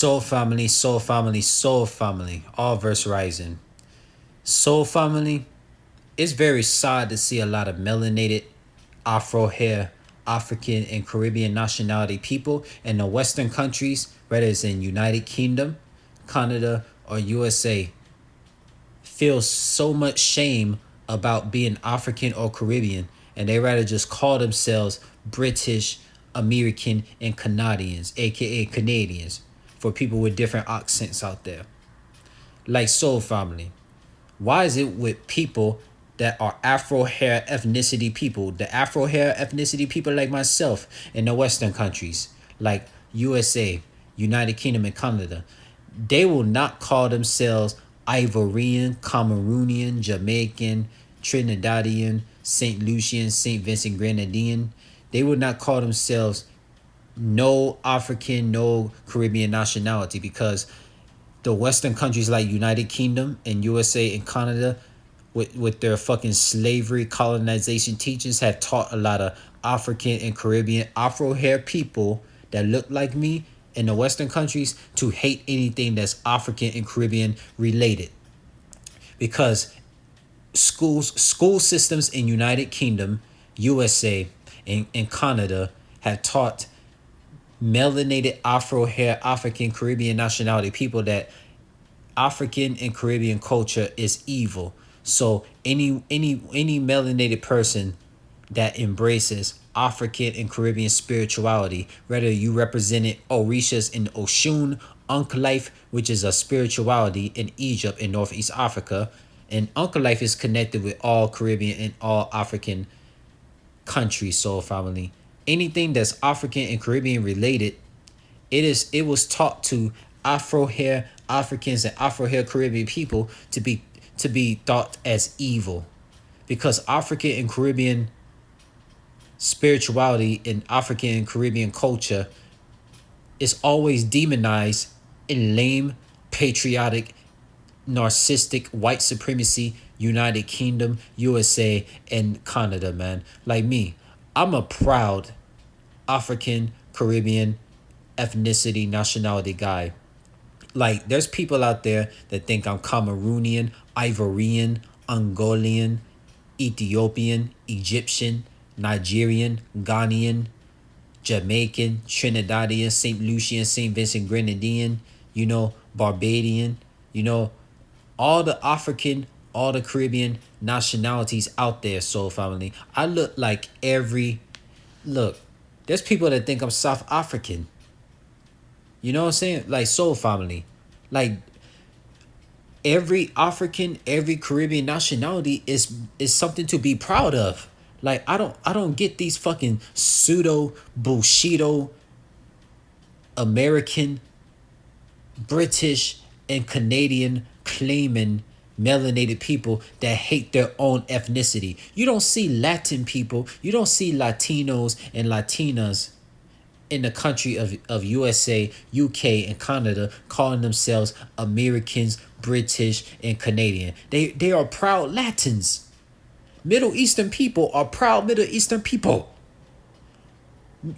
Soul family, soul family, soul family, all verse rising. Soul family, it's very sad to see a lot of melanated, Afro hair, African and Caribbean nationality people in the Western countries, whether it's in United Kingdom, Canada, or USA, feel so much shame about being African or Caribbean, and they rather just call themselves British, American, and Canadians, aka Canadians, for people with different accents out there. Like Soul Family. Why is it with people that are Afro hair ethnicity people, the Afro hair ethnicity people like myself in the Western countries, like USA, United Kingdom, and Canada, they will not call themselves Ivorian, Cameroonian, Jamaican, Trinidadian, St. Lucian, St. Vincent Grenadine. They would not call themselves no African, no Caribbean nationality because the Western countries like United Kingdom and USA and Canada with their fucking slavery colonization teachings have taught a lot of African and Caribbean Afro hair people that look like me in the Western countries to hate anything that's African and Caribbean related. Because school systems in United Kingdom, USA, and Canada have taught melanated Afro hair African Caribbean nationality people that African and Caribbean culture is evil. So any melanated person that embraces African and Caribbean spirituality, whether you represented Orishas in Oshun, Ankh life, which is a spirituality in Egypt and Northeast Africa, and Ankh life is connected with all Caribbean and all African countries, soul family. Anything that's African and Caribbean related, it was taught to Afro hair Africans and Afro hair Caribbean people to be thought as evil, because African and Caribbean spirituality and African and Caribbean culture is always demonized in lame, patriotic, narcissistic white supremacy United Kingdom, USA, and Canada, man. Like me, I'm a proud African Caribbean ethnicity nationality guy. Like there's people out there that think I'm Cameroonian, Ivorian, Angolian, Ethiopian, Egyptian, Nigerian, Ghanaian, Jamaican, Trinidadian, St. Lucian, St. Vincent Grenadine, Barbadian, you know, all the African, all the Caribbean nationalities out there, soul family. I look like look, there's people that think I'm South African. You know what I'm saying? Like soul family. Like every African, every Caribbean nationality is something to be proud of. Like I don't get these fucking pseudo bullshito American, British, and Canadian claiming melanated people that hate their own ethnicity. You don't see Latin people, you don't see Latinos and Latinas in the country of USA, UK, and Canada calling themselves Americans, British, and Canadian. They are proud Latins. Middle Eastern people are proud Middle Eastern people.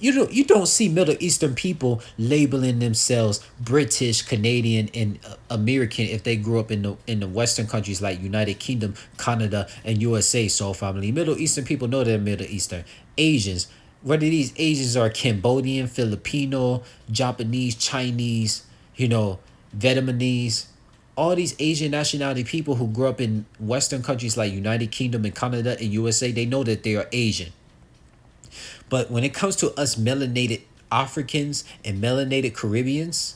You don't see Middle Eastern people labeling themselves British, Canadian, and American if they grew up in the Western countries like United Kingdom, Canada, and USA. Soul family, Middle Eastern people know they're Middle Eastern. Asians, whether these Asians are Cambodian, Filipino, Japanese, Chinese, Vietnamese, all these Asian nationality people who grew up in Western countries like United Kingdom and Canada and USA, they know that they are Asian. But when it comes to us melanated Africans and melanated Caribbeans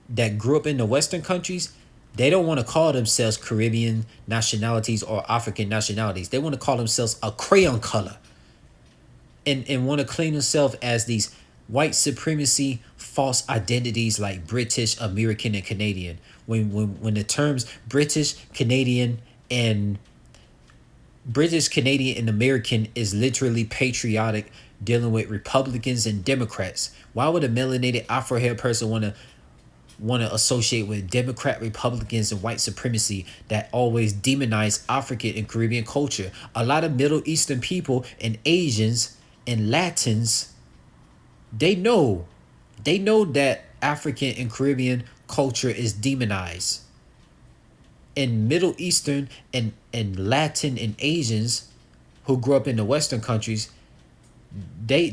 that grew up in the Western countries, they don't want to call themselves Caribbean nationalities or African nationalities. They want to call themselves a crayon color and want to claim themselves as these white supremacy false identities like British, American, and Canadian. When the terms and British, Canadian, and American is literally patriotic, dealing with Republicans and Democrats. Why would a melanated Afro hair person want to associate with Democrat, Republicans, and white supremacy that always demonize African and Caribbean culture? A lot of Middle Eastern people and Asians and Latins, they know that African and Caribbean culture is demonized. In Middle Eastern and Latin and Asians who grew up in the Western countries, they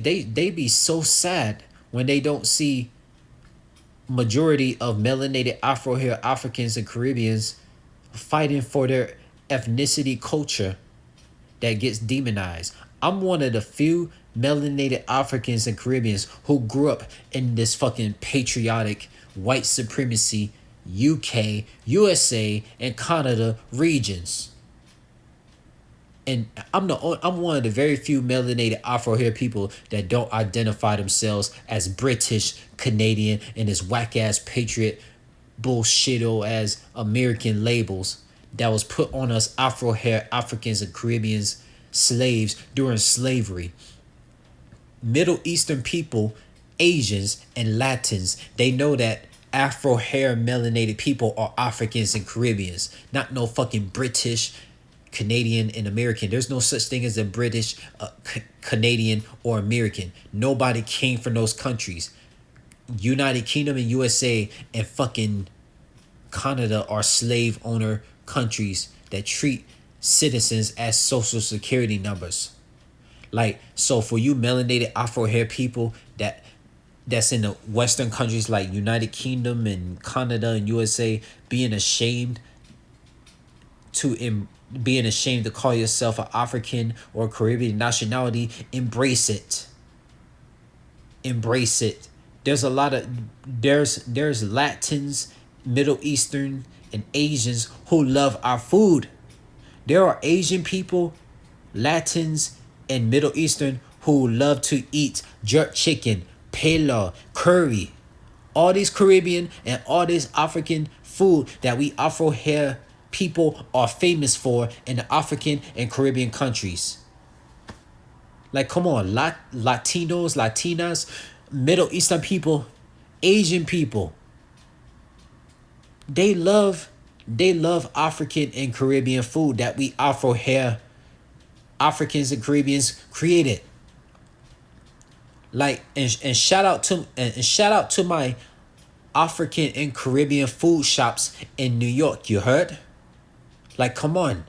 be so sad when they don't see majority of melanated Afro hair Africans and Caribbeans fighting for their ethnicity culture that gets demonized. I'm one of the few melanated Africans and Caribbeans who grew up in this fucking patriotic white supremacy UK, USA, and Canada regions. And I'm one of the very few melanated Afro hair people that don't identify themselves as British, Canadian, and as whack ass patriot bullshit as American labels that was put on us Afro hair Africans and Caribbeans slaves during slavery. Middle Eastern people, Asians, and Latins, they know that Afro hair melanated people are Africans and Caribbeans, not no fucking British, Canadian, and American. There's no such thing as a British, Canadian, or American. Nobody came from those countries. United Kingdom and USA and fucking Canada are slave owner countries that treat citizens as social security numbers. Like, so for you melanated Afro hair people that's in the Western countries like United Kingdom and Canada and USA being ashamed to call yourself an African or Caribbean nationality, embrace it. Embrace it. There's a lot of there's Latins, Middle Eastern, and Asians who love our food. There are Asian people, Latins, and Middle Eastern who love to eat jerk chicken, pela, curry, all these Caribbean and all this African food that we Afro hair people are famous for in the African and Caribbean countries. Like, come on, Latinos, Latinas, Middle Eastern people, Asian people. They love African and Caribbean food that we Afro hair Africans and Caribbeans created. Like, and shout out to my African and Caribbean food shops in New York. You heard? Like, come on.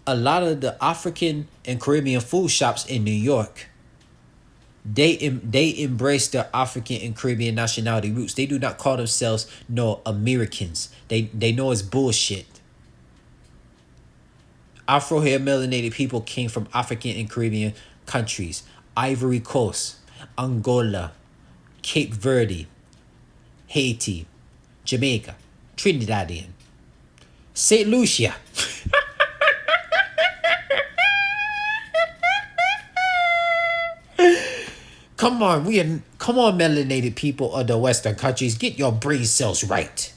A lot of the African and Caribbean food shops in New York, they embrace their African and Caribbean nationality roots. They do not call themselves no Americans. They know it's bullshit. Afro hair melanated people came from African and Caribbean countries: Ivory Coast, Angola, Cape Verde, Haiti, Jamaica, Trinidadian, St. Lucia. Come on, melanated people of the Western countries, get your brain cells right.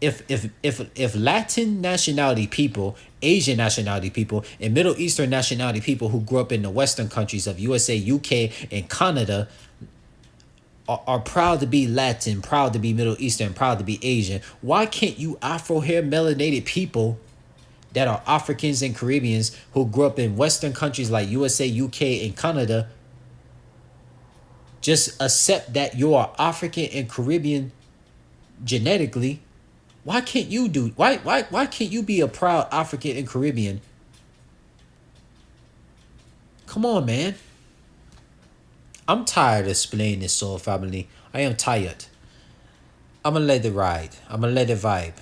If Latin nationality people, Asian nationality people, and Middle Eastern nationality people who grew up in the Western countries of USA, UK, and Canada are proud to be Latin, proud to be Middle Eastern, proud to be Asian, why can't you Afro hair melanated people that are Africans and Caribbeans who grew up in Western countries like USA, UK, and Canada just accept that you are African and Caribbean genetically? Why can't you why can't you be a proud African and Caribbean? Come on, man. I'm tired of explaining this, soul family. I am tired. I'm gonna let it ride. I'm gonna let it vibe.